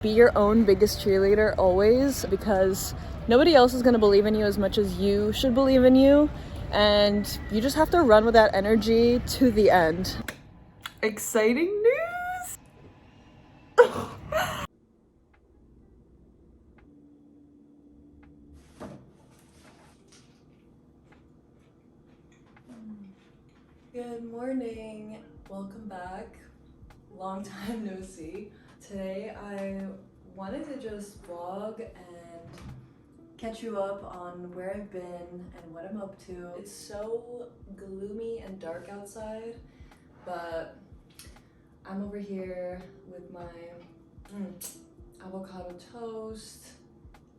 Be your own biggest cheerleader always, because nobody else is going to believe in you as much as you should believe in you, and you just have to run with that energy to the end. Exciting news! Good morning, welcome back. Long time no see. Today I wanted to just vlog and catch you up on where I've been and what I'm up to. It's so gloomy and dark outside, but I'm over here with my avocado toast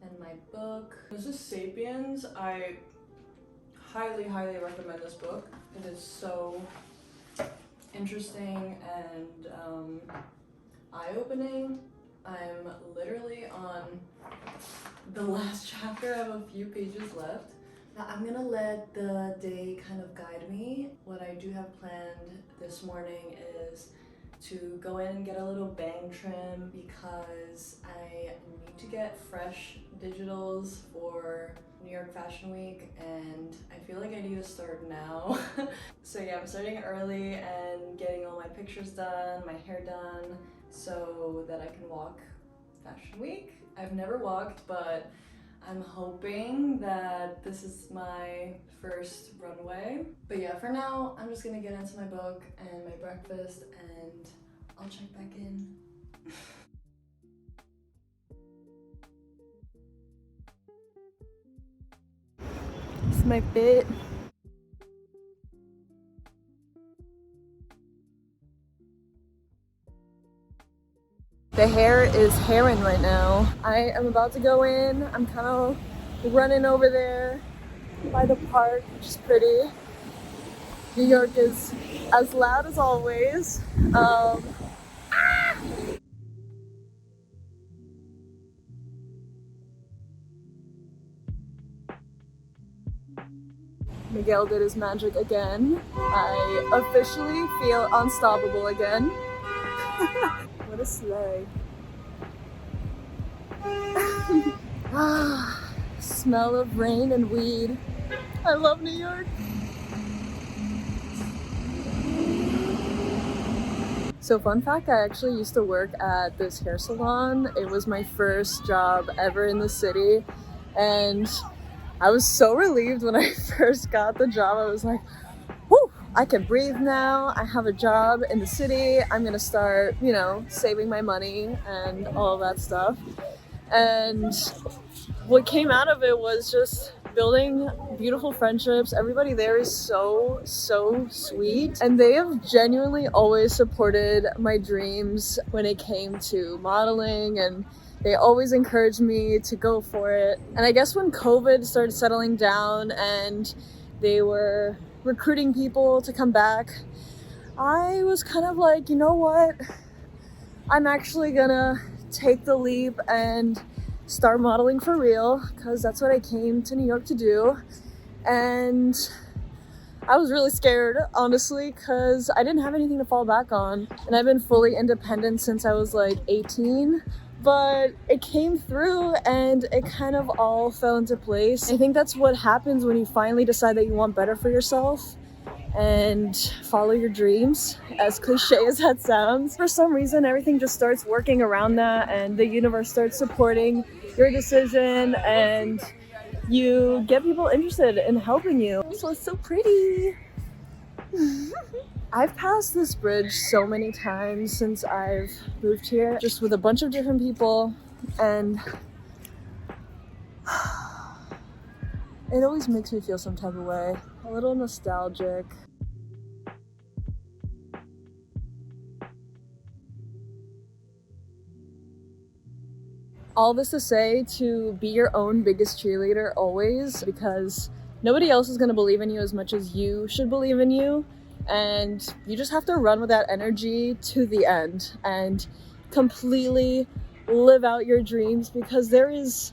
and my book. This is Sapiens. I highly recommend this book. It is so interesting and eye-opening. I'm literally on the last chapter. I have a few pages left. Now I'm gonna let the day kind of guide me. What I do have planned this morning is to go in and get a little bang trim because I need to get fresh digitals for New York Fashion Week and I feel like I need to start now. So yeah, I'm starting early and getting all my pictures done, my hair done, so that I can walk Fashion Week. I've never walked, but I'm hoping that this is my first runway. But yeah, for now, I'm just gonna get into my book and my breakfast and I'll check back in. This is my fit. The hair is herring right now. I am about to go in. I'm kind of running over there by the park, which is pretty. New York is as loud as always. Miguel did his magic again. I officially feel unstoppable again. What a sleigh. Smell of rain and weed. I love New York. So fun fact, I actually used to work at this hair salon. It was my first job ever in the city. And I was so relieved when I first got the job. I was like, whew, I can breathe now. I have a job in the city. I'm gonna start, you know, saving my money and all that stuff. And what came out of it was just building beautiful friendships. Everybody there is so sweet. And they have genuinely always supported my dreams when it came to modeling, and they always encouraged me to go for it. And I guess when COVID started settling down and they were recruiting people to come back, I was kind of like, you know what? I'm actually gonna take the leap and start modeling for real, because that's what I came to New York to do. And I was really scared, honestly, because I didn't have anything to fall back on. And I've been fully independent since I was like 18. But it came through and it kind of all fell into place. I think that's what happens when you finally decide that you want better for yourself and follow your dreams, as cliche as that sounds. For some reason, everything just starts working around that and the universe starts supporting your decision and you get people interested in helping you. So it's so pretty. I've passed this bridge so many times since I've moved here, just with a bunch of different people, and it always makes me feel some type of way, a little nostalgic. All this to say, to be your own biggest cheerleader always, because nobody else is going to believe in you as much as you should believe in you. And you just have to run with that energy to the end and completely live out your dreams, because there is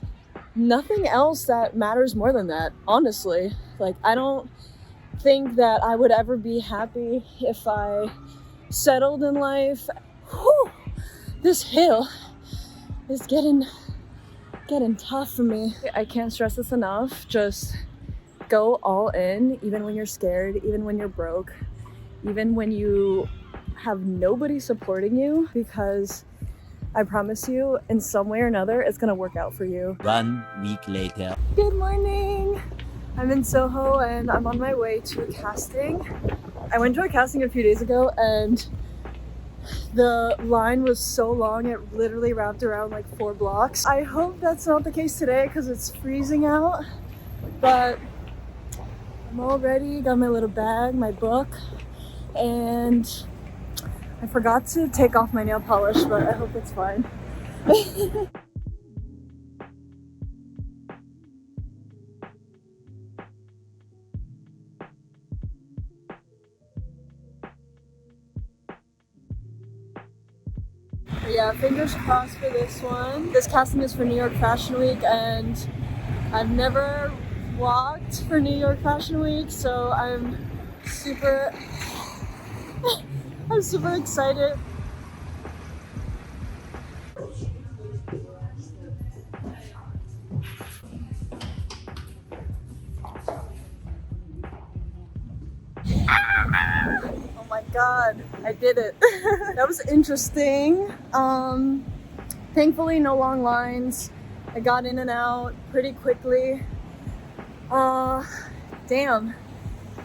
nothing else that matters more than that, honestly. Like, I don't think that I would ever be happy if I settled in life. Whew, this hill is getting tough for me. I can't stress this enough. Just go all in, even when you're scared, even when you're broke, even when you have nobody supporting you, because I promise you, in some way or another, it's gonna work out for you. 1 week later. Good morning. I'm in Soho and I'm on my way to a casting. I went to a casting a few days ago and the line was so long, it literally wrapped around like 4 blocks. I hope that's not the case today because it's freezing out, but I'm all ready. Got my little bag, my book, and I forgot to take off my nail polish, but I hope it's fine. Yeah, fingers crossed for this one. This casting is for New York Fashion Week and I've never walked for New York Fashion Week, so I'm super excited. Oh my god, I did it. That was interesting. Thankfully no long lines. I got in and out pretty quickly. Damn,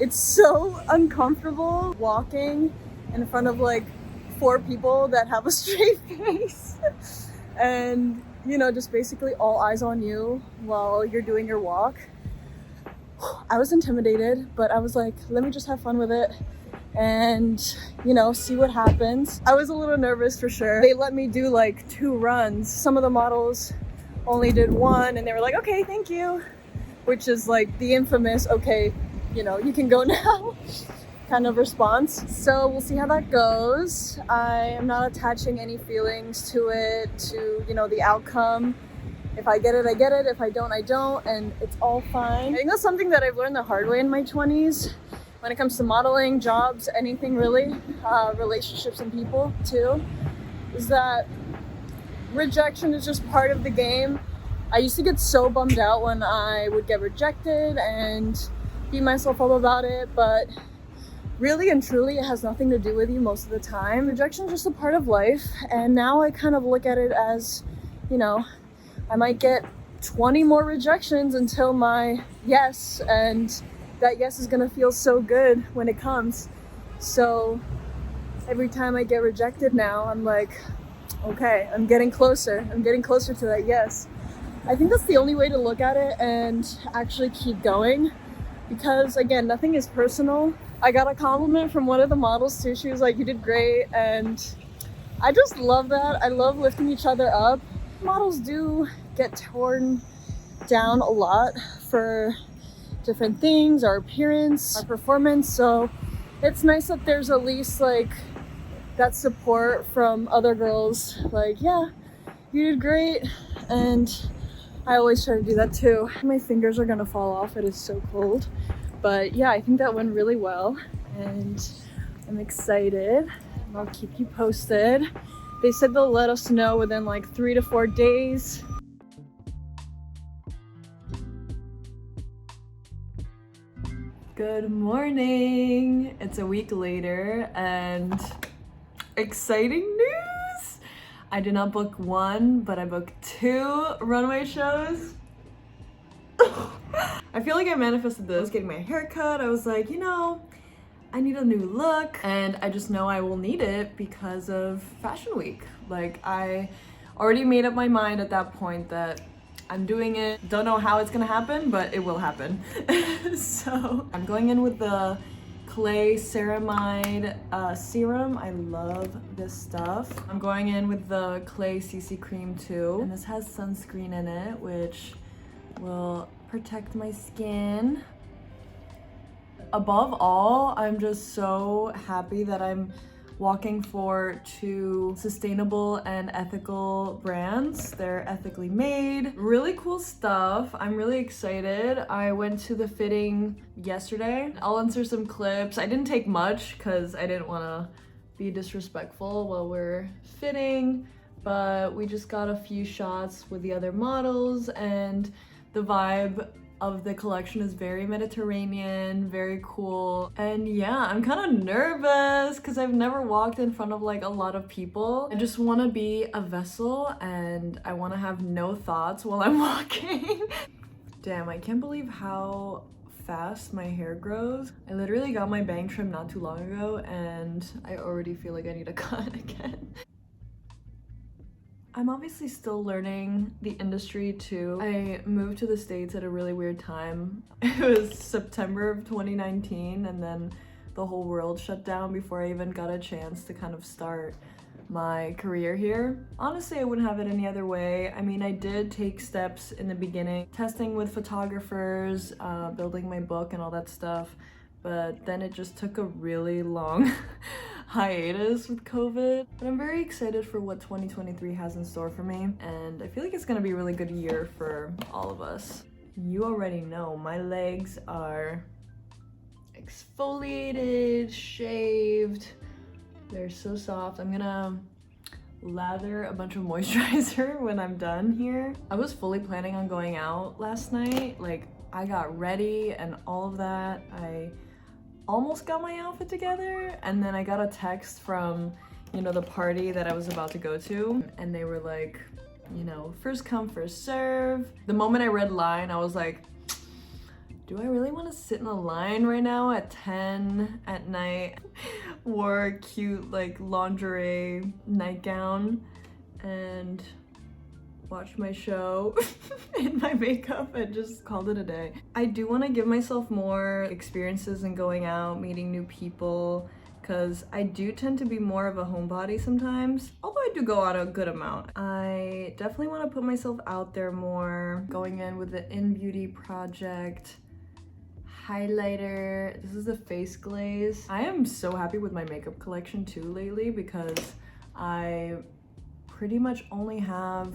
it's so uncomfortable walking in front of like 4 people that have a straight face and, you know, just basically all eyes on you while you're doing your walk. I was intimidated, but I was like, let me just have fun with it and, you know, see what happens. I was a little nervous for sure. They let me do like 2 runs. Some of the models only did 1 and they were like, okay, thank you, which is like the infamous, okay, you know, you can go now kind of response. So we'll see how that goes. I am not attaching any feelings to it, to, you know, the outcome. If I get it, I get it. If I don't, I don't, and it's all fine. I think that's something that I've learned the hard way in my 20s when it comes to modeling, jobs, anything really, relationships and people too, is that rejection is just part of the game. I used to get so bummed out when I would get rejected and beat myself up about it, but really and truly it has nothing to do with you most of the time. Rejection is just a part of life, and now I kind of look at it as, you know, I might get 20 more rejections until my yes, and that yes is gonna feel so good when it comes. So every time I get rejected now, I'm like, okay, I'm getting closer to that yes. I think that's the only way to look at it and actually keep going, because again, nothing is personal. I got a compliment from one of the models too. She was like, you did great, and I just love that. I love lifting each other up. Models do get torn down a lot for different things, our appearance, our performance, so it's nice that there's at least like that support from other girls, like, yeah, you did great. And I always try to do that too. My fingers are gonna fall off, it is so cold, but yeah, I think that went really well and I'm excited. I'll keep you posted. They said they'll let us know within like 3 to 4 days. Good morning. It's a week later and exciting news. I did not book 1, but I booked 2 runway shows. I feel like I manifested this. Getting my hair cut, I was like, you know, I need a new look, and I just know I will need it because of Fashion Week. Like, I already made up my mind at that point that I'm doing it. Don't know how it's gonna happen, but it will happen. So I'm going in with the Cle Serumide serum. I love this stuff. I'm going in with the Cle CC cream too, and this has sunscreen in it, which will protect my skin. Above all, I'm just so happy that I'm walking for 2 sustainable and ethical brands. They're ethically made, really cool stuff. I'm really excited. I went to the fitting yesterday. I'll insert some clips. I didn't take much because I didn't want to be disrespectful while we're fitting, but we just got a few shots with the other models, and the vibe of the collection is very Mediterranean, very cool. And yeah, I'm kind of nervous because I've never walked in front of like a lot of people. I just want to be a vessel and I want to have no thoughts while I'm walking. Damn, I can't believe how fast my hair grows. I literally got my bang trim not too long ago and I already feel like I need a cut again. I'm obviously still learning the industry too. I moved to the States at a really weird time. It was September of 2019 and then the whole world shut down before I even got a chance to kind of start my career here. Honestly, I wouldn't have it any other way. I mean, I did take steps in the beginning, testing with photographers, building my book and all that stuff, but then it just took a really long hiatus with COVID. But I'm very excited for what 2023 has in store for me, and I feel like it's gonna be a really good year for all of us. You already know my legs are exfoliated, shaved. They're so soft. I'm gonna lather a bunch of moisturizer when I'm done here. I was fully planning on going out last night. Like, I got ready and all of that. I almost got my outfit together, and then I got a text from, you know, the party that I was about to go to, and they were like, you know, first come, first serve. The moment I read line, I was like, do I really want to sit in a line right now at 10 at night? Wore a cute like lingerie nightgown and watched my show in my makeup and just called it a day. I do want to give myself more experiences in going out, meeting new people, because I do tend to be more of a homebody sometimes, although I do go out a good amount. I definitely want to put myself out there more, going in with the InnBeauty project highlighter. This is the face glaze. I am so happy with my makeup collection too lately because I pretty much only have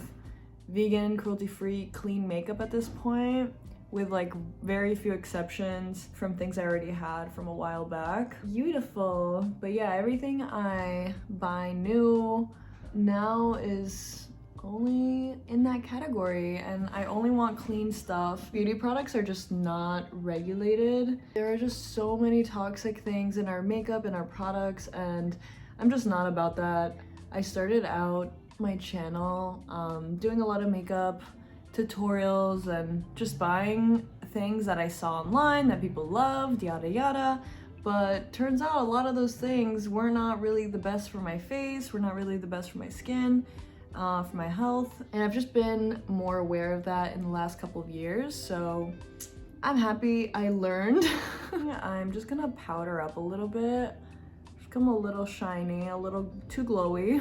vegan, cruelty-free, clean makeup at this point, with like very few exceptions from things I already had from a while back. Beautiful. But yeah, everything I buy new now is only in that category, and I only want clean stuff. Beauty products are just not regulated. There are just so many toxic things in our makeup and our products, and I'm just not about that. I started out my channel doing a lot of makeup tutorials and just buying things that I saw online that people loved, yada yada. But turns out a lot of those things were not really the best for my face, were not really the best for my skin, for my health. And I've just been more aware of that in the last couple of years, so I'm happy I learned. I'm just gonna powder up a little bit, become a little shiny, a little too glowy.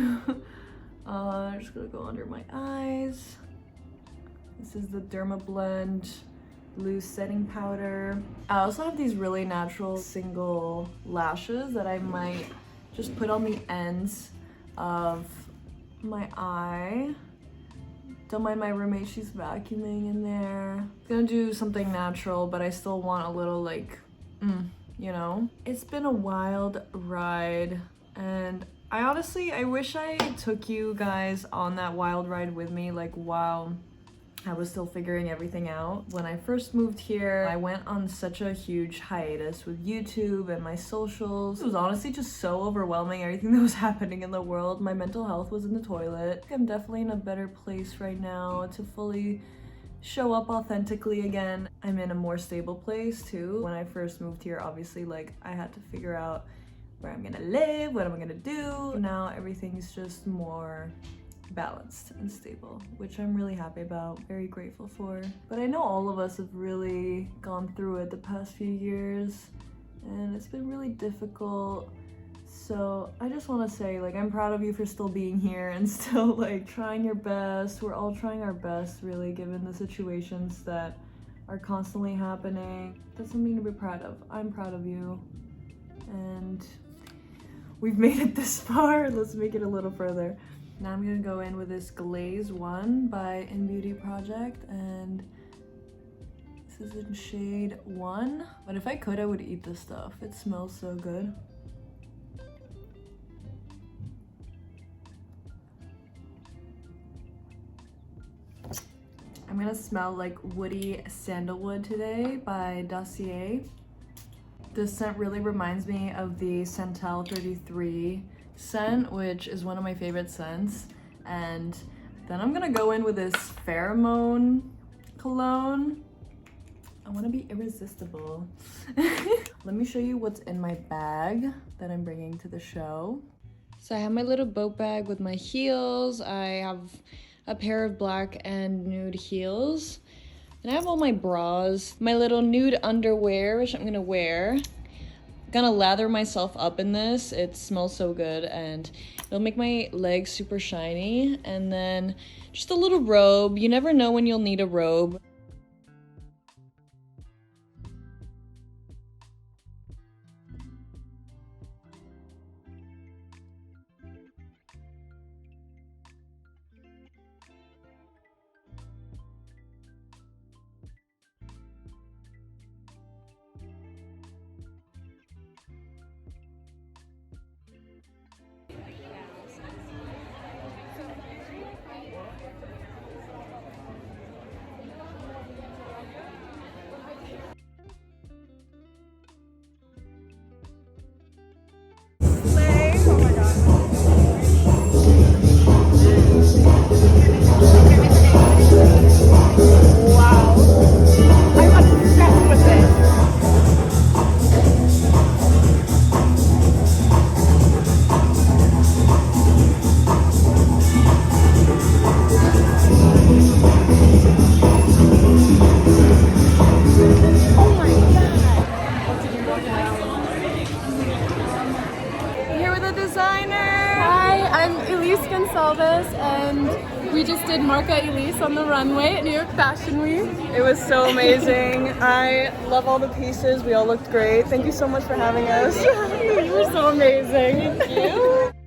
Just gonna go under my eyes. This is the Dermablend loose setting powder. I also have these really natural single lashes that I might just put on the ends of my eye. Don't mind my roommate, she's vacuuming in there. I'm gonna do something natural, but I still want a little like, you know? It's been a wild ride, and I wish I took you guys on that wild ride with me, like while I was still figuring everything out. When I first moved here, I went on such a huge hiatus with YouTube and my socials. It was honestly just so overwhelming, everything that was happening in the world. My mental health was in the toilet. I'm definitely in a better place right now to fully show up authentically again. I'm in a more stable place too. When I first moved here, obviously, like, I had to figure out where I'm gonna live, what am I gonna do. Now everything's just more balanced and stable, which I'm really happy about, very grateful for. But I know all of us have really gone through it the past few years, and it's been really difficult. So I just want to say, like, I'm proud of you for still being here and still like trying your best. We're all trying our best, really, given the situations that are constantly happening. That's something to be proud of. I'm proud of you, and we've made it this far. Let's make it a little further. Now I'm gonna go in with this Glaze one by InnBeauty Project, and this is in shade 1. But if I could, I would eat this stuff. It smells so good. I'm gonna smell like woody sandalwood today by Dossier. This scent really reminds me of the Santal 33 scent, which is one of my favorite scents. And then I'm gonna go in with this pheromone cologne. I wanna be irresistible. Let me show you what's in my bag that I'm bringing to the show. So I have my little boat bag with my heels. I have a pair of black and nude heels. And I have all my bras, my little nude underwear, which I'm gonna wear. I'm gonna lather myself up in this. It smells so good and it'll make my legs super shiny. And then just a little robe. You never know when you'll need a robe. And we just did Marca Elise on the runway at New York Fashion Week. It was so amazing. I love all the pieces. We all looked great. Thank you so much for having us. You were so amazing. Thank you.